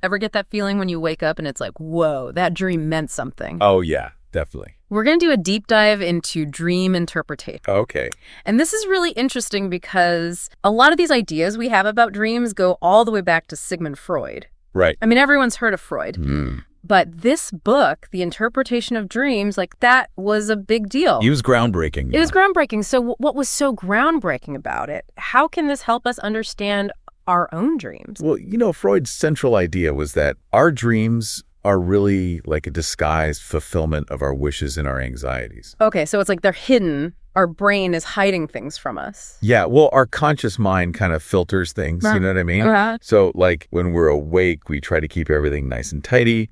Ever get that feeling when you wake up and it's like, whoa, that dream meant something? Oh, yeah, definitely. We're going to do a deep dive into dream interpretation. Okay. And this is really interesting because a lot of these ideas we have about dreams go all the way back to Sigmund Freud. Right. I mean, everyone's heard of Freud. But this book, The Interpretation of Dreams, like that was a big deal. It was groundbreaking. It was groundbreaking. So what was so groundbreaking about it? How can this help us understand our own dreams? Well, Freud's central idea was that our dreams are really like a disguised fulfillment of our wishes and our anxieties. Okay, so it's like they're hidden. Our brain is hiding things from us. Yeah, well, our conscious mind kind of filters things, you know what I mean? So like when we're awake, we try to keep everything nice and tidy.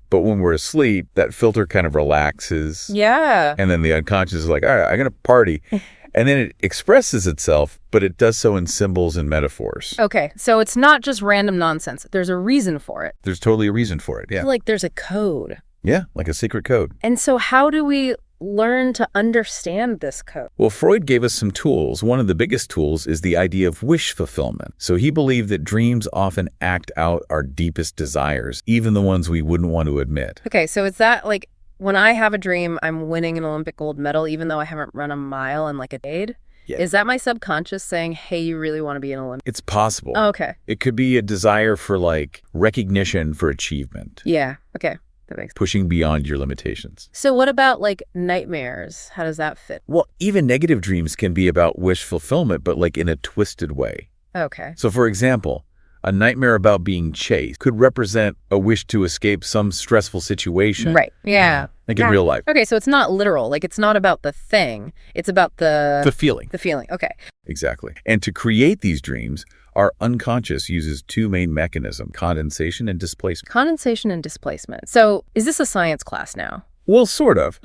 But when we're asleep, that filter kind of relaxes. Yeah. And then the unconscious is like, all right, I'm going to party. And then it expresses itself, but it does so in symbols and metaphors. Okay, so it's not just random nonsense. There's a reason for it. There's totally a reason for it, yeah. I feel like there's a code. Yeah, like a secret code. And so how do we learn to understand this code? Well, Freud gave us some tools. One of the biggest tools is the idea of wish fulfillment. So he believed that dreams often act out our deepest desires, even the ones we wouldn't want to admit. Okay, so is that like when I have a dream I'm winning an Olympic gold medal, even though I haven't run a mile in like a decade? Yeah. Is that my subconscious saying, hey, you really want to be an Olympic? It's possible. Oh, okay. It could be a desire for like recognition for achievement. Yeah, okay. That makes sense. Pushing beyond your limitations. So what about like nightmares? How does that fit? Well, even negative dreams can be about wish fulfillment, but like in a twisted way. Okay. So for example, a nightmare about being chased could represent a wish to escape some stressful situation. Right. Yeah. Like in real life. Okay, so it's not literal. Like it's not about the thing. It's about the feeling. The feeling. Okay. Exactly. And to create these dreams, our unconscious uses two main mechanisms, condensation and displacement. Condensation and displacement. So is this a science class now? Well, sort of.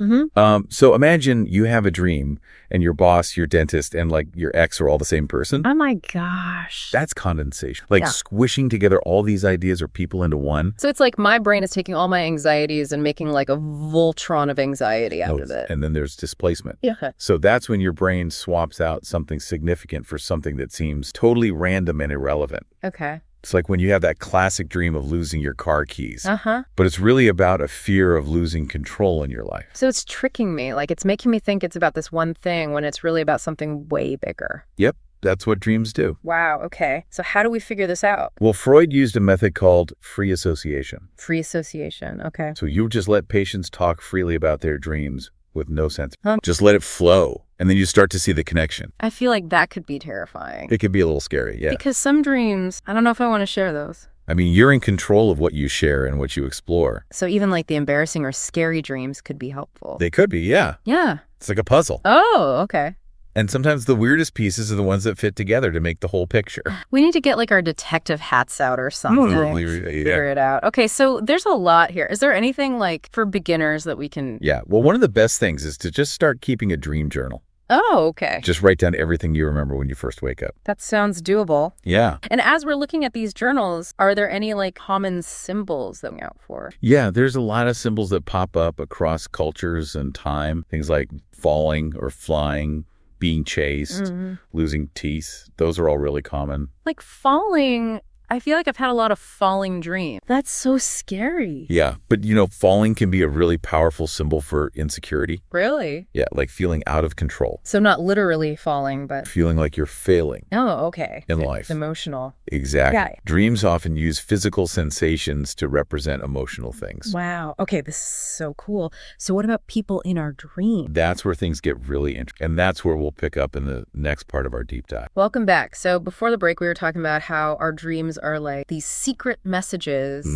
So imagine you have a dream and your boss, your dentist, and like your ex are all the same person. Oh my gosh. That's condensation. Like squishing together all these ideas or people into one. So it's like my brain is taking all my anxieties and making like a Voltron of anxiety out of it. And then there's displacement. Yeah. Okay. So that's when your brain swaps out something significant for something that seems totally random and irrelevant. Okay. It's like when you have that classic dream of losing your car keys. Uh-huh. But it's really about a fear of losing control in your life. So it's tricking me. Like it's making me think it's about this one thing when it's really about something way bigger. Yep. That's what dreams do. Wow. Okay. So how do we figure this out? Well, Freud used a method called free association. Free association. Okay. So you just let patients talk freely about their dreams with no sense. Just let it flow. And then you start to see the connection. I feel like that could be terrifying. It could be a little scary, yeah. Because some dreams, I don't know if I want to share those. I mean, you're in control of what you share and what you explore. So even like the embarrassing or scary dreams could be helpful. They could be, yeah. Yeah. It's like a puzzle. Oh, okay. And sometimes the weirdest pieces are the ones that fit together to make the whole picture. We need to get like our detective hats out or something. Figure it out. Okay, so there's a lot here. Is there anything like for beginners that we can... Yeah, well, one of the best things is to just start keeping a dream journal. Oh, okay. Just write down everything you remember when you first wake up. That sounds doable. Yeah. And as we're looking at these journals, are there any like common symbols that we're out for? Yeah, there's a lot of symbols that pop up across cultures and time. Things like falling or flying, being chased, losing teeth. Those are all really common. Like falling, I feel like I've had a lot of falling dreams. That's so scary. Yeah, but falling can be a really powerful symbol for insecurity. Really? Yeah, like feeling out of control. So not literally falling, but... Feeling like you're failing. Oh, okay. In life. It's emotional. Exactly. Yeah. Dreams often use physical sensations to represent emotional things. Wow. Okay, this is so cool. So what about people in our dreams? That's where things get really interesting. And that's where we'll pick up in the next part of our deep dive. Welcome back. So before the break, we were talking about how our dreams are like these secret messages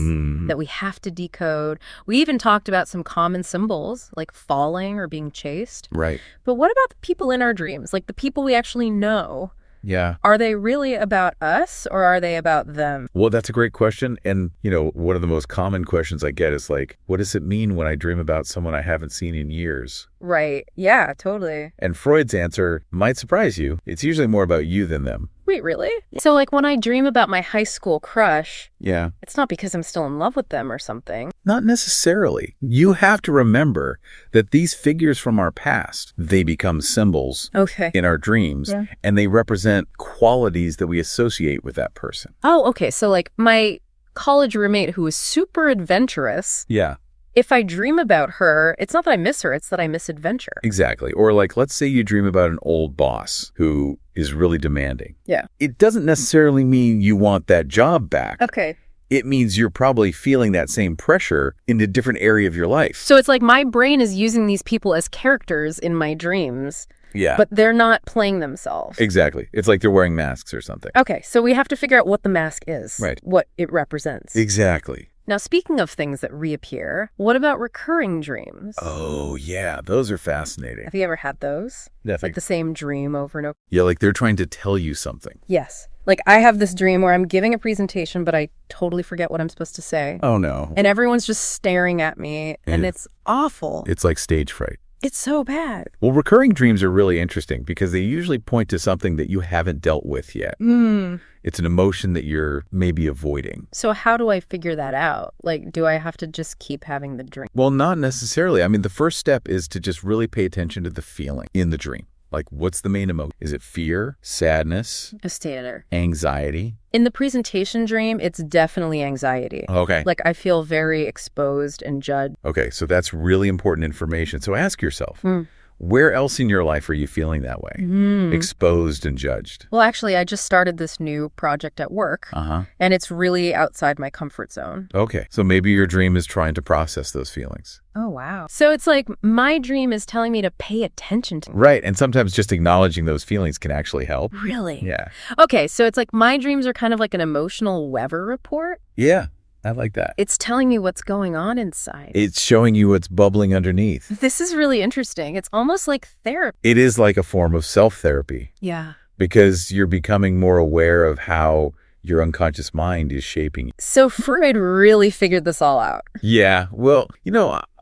that we have to decode. We even talked about some common symbols like falling or being chased. Right. But what about the people in our dreams? Like the people we actually know? Yeah. Are they really about us or are they about them? Well, that's a great question. And, one of the most common questions I get is like, what does it mean when I dream about someone I haven't seen in years? Right. Yeah, totally. And Freud's answer might surprise you. It's usually more about you than them. Wait, really? So like when I dream about my high school crush, yeah, it's not because I'm still in love with them or something. Not necessarily. You have to remember that these figures from our past, they become symbols in our dreams, and they represent qualities that we associate with that person. Oh, okay. So like my college roommate who was super adventurous. Yeah. If I dream about her, it's not that I miss her, it's that I miss adventure. Exactly. Or like, let's say you dream about an old boss who is really demanding. Yeah. It doesn't necessarily mean you want that job back. Okay. It means you're probably feeling that same pressure in a different area of your life. So it's like my brain is using these people as characters in my dreams. Yeah. But they're not playing themselves. Exactly. It's like they're wearing masks or something. Okay, so we have to figure out what the mask is. Right. What it represents. Exactly. Now, speaking of things that reappear, what about recurring dreams? Oh, yeah. Those are fascinating. Have you ever had those? Definitely. Like the same dream over and over? Yeah, like they're trying to tell you something. Yes. Like I have this dream where I'm giving a presentation, but I totally forget what I'm supposed to say. Oh, no. And everyone's just staring at me, and it's awful. It's like stage fright. It's so bad. Well, recurring dreams are really interesting because they usually point to something that you haven't dealt with yet. It's an emotion that you're maybe avoiding. So how do I figure that out? Like, do I have to just keep having the dream? Well, not necessarily. I mean, the first step is to just really pay attention to the feeling in the dream. Like, what's the main emotion? Is it fear, sadness, A stater. anxiety? In the presentation dream, it's definitely anxiety. Okay. Like I feel very exposed and judged. Okay, so that's really important information. So ask yourself, where else in your life are you feeling that way? Exposed and judged? Well, actually, I just started this new project at work, and it's really outside my comfort zone. Okay, so maybe your dream is trying to process those feelings. Oh, wow. So it's like my dream is telling me to pay attention to. Right, and sometimes just acknowledging those feelings can actually help. Really? Yeah. Okay, so it's like my dreams are kind of like an emotional weather report. Yeah, I like that. It's telling me what's going on inside. It's showing you what's bubbling underneath. This is really interesting. It's almost like therapy. It is like a form of self-therapy Yeah. because you're becoming more aware of how your unconscious mind is shaping you. So Freud really figured this all out. Yeah, well,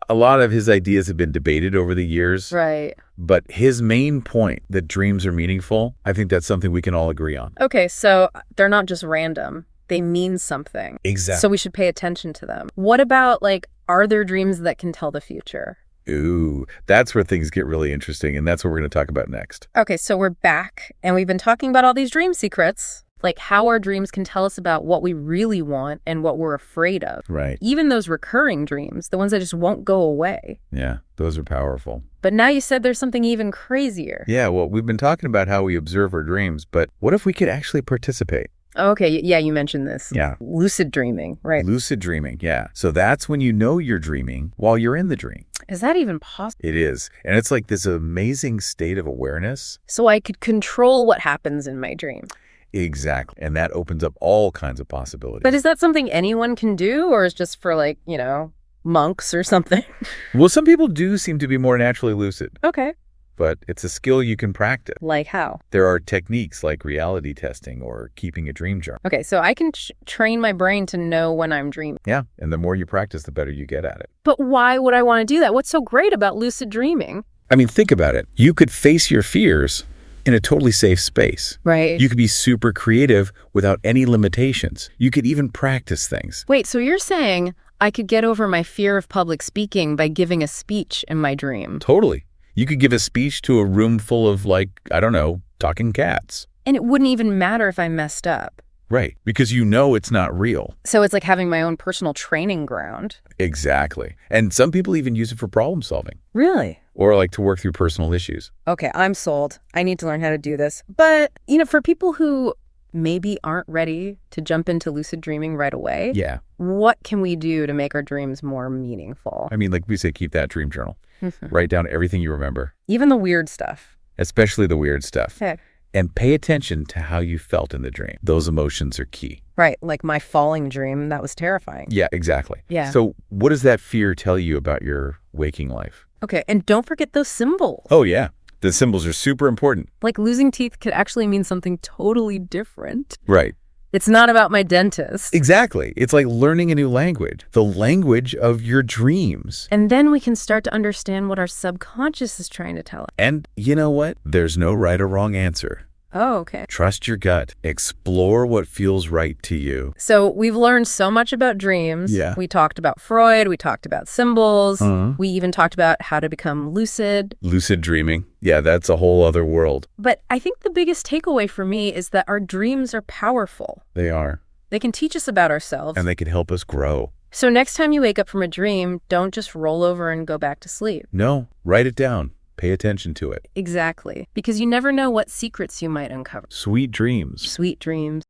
a lot of his ideas have been debated over the years. Right. But his main point that dreams are meaningful, I think that's something we can all agree on. Okay, so they're not just random. They mean something. Exactly. So we should pay attention to them. What about, like, are there dreams that can tell the future? Ooh, that's where things get really interesting, and that's what we're going to talk about next. Okay, so we're back, and we've been talking about all these dream secrets, like how our dreams can tell us about what we really want and what we're afraid of. Right. Even those recurring dreams, the ones that just won't go away. Yeah, those are powerful. But now you said there's something even crazier. Yeah, well, we've been talking about how we observe our dreams, but what if we could actually participate? Okay, yeah, you mentioned this. Yeah. Lucid dreaming, right? Lucid dreaming, yeah. So that's when you know you're dreaming while you're in the dream. Is that even possible? It is. And it's like this amazing state of awareness. So I could control what happens in my dream. Exactly. And that opens up all kinds of possibilities. But is that something anyone can do, or is just for, like, monks or something? Well, some people do seem to be more naturally lucid. Okay. But it's a skill you can practice. Like how? There are techniques like reality testing or keeping a dream journal. Okay, so I can train my brain to know when I'm dreaming. Yeah, and the more you practice, the better you get at it. But why would I want to do that? What's so great about lucid dreaming? I mean, think about it. You could face your fears in a totally safe space. Right. You could be super creative without any limitations. You could even practice things. Wait, so you're saying I could get over my fear of public speaking by giving a speech in my dream? Totally. You could give a speech to a room full of, talking cats. And it wouldn't even matter if I messed up. Right, because you know it's not real. So it's like having my own personal training ground. Exactly. And some people even use it for problem solving. Really? Or like to work through personal issues. Okay, I'm sold. I need to learn how to do this. But, for people who maybe aren't ready to jump into lucid dreaming right away, yeah, what can we do to make our dreams more meaningful? I mean, like we say, keep that dream journal. Write down everything you remember. Even the weird stuff. Especially the weird stuff. Okay. And pay attention to how you felt in the dream. Those emotions are key. Right, like my falling dream, that was terrifying. Yeah, exactly. Yeah. So what does that fear tell you about your waking life? Okay, and don't forget those symbols. Oh, yeah. The symbols are super important. Like losing teeth could actually mean something totally different. Right. It's not about my dentist. Exactly. It's like learning a new language, the language of your dreams. And then we can start to understand what our subconscious is trying to tell us. And you know what? There's no right or wrong answer. Oh, okay. Trust your gut. Explore what feels right to you. So we've learned so much about dreams. Yeah. We talked about Freud. We talked about symbols. We even talked about how to become lucid. Lucid dreaming. Yeah, that's a whole other world. But I think the biggest takeaway for me is that our dreams are powerful. They are. They can teach us about ourselves. And they can help us grow. So next time you wake up from a dream, don't just roll over and go back to sleep. No, write it down. Pay attention to it. Exactly. Because you never know what secrets you might uncover. Sweet dreams. Sweet dreams.